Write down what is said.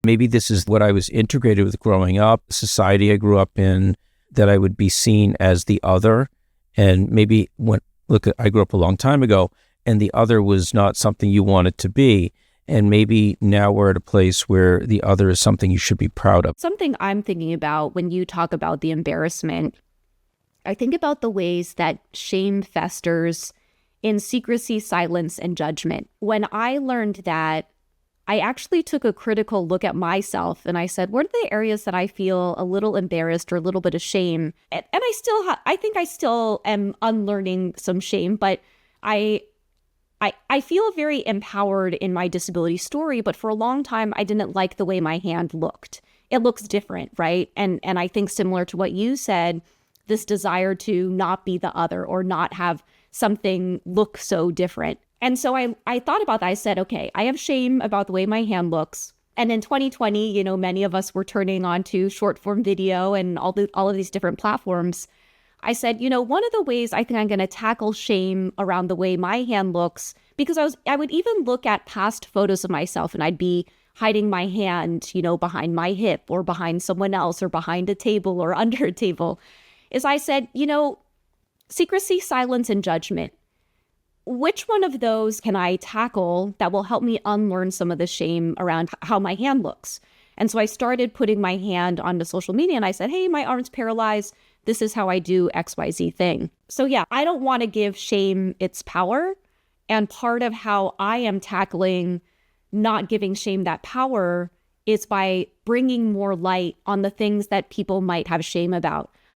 Maybe this is what I was integrated with growing up, society I grew up in, that I would be seen as the other. And maybe I grew up a long time ago, and the other was not something you wanted to be. And maybe now we're at a place where the other is something you should be proud of. Something I'm thinking about when you talk about the embarrassment, I think about the ways that shame festers in secrecy, silence, and judgment. When I learned that, I actually took a critical look at myself and I said, what are the areas that I feel a little embarrassed or a little bit of shame? And I think I still am unlearning some shame, but I feel very empowered in my disability story, but for a long time, I didn't like the way my hand looked. It looks different, right? And I think similar to what you said, this desire to not be the other or not have something look so different. And so I thought about that. I said, okay, I have shame about the way my hand looks. And in 2020, many of us were turning on to short form video and all of these different platforms. I said, one of the ways I think I'm going to tackle shame around the way my hand looks, because I would even look at past photos of myself and I'd be hiding my hand, behind my hip or behind someone else or behind a table or under a table, is I said, secrecy, silence, and judgment. Which one of those can I tackle that will help me unlearn some of the shame around how my hand looks? And so I started putting my hand onto social media and I said, hey, my arm's paralyzed. This is how I do XYZ thing. So yeah, I don't want to give shame its power. And part of how I am tackling not giving shame that power is by bringing more light on the things that people might have shame about.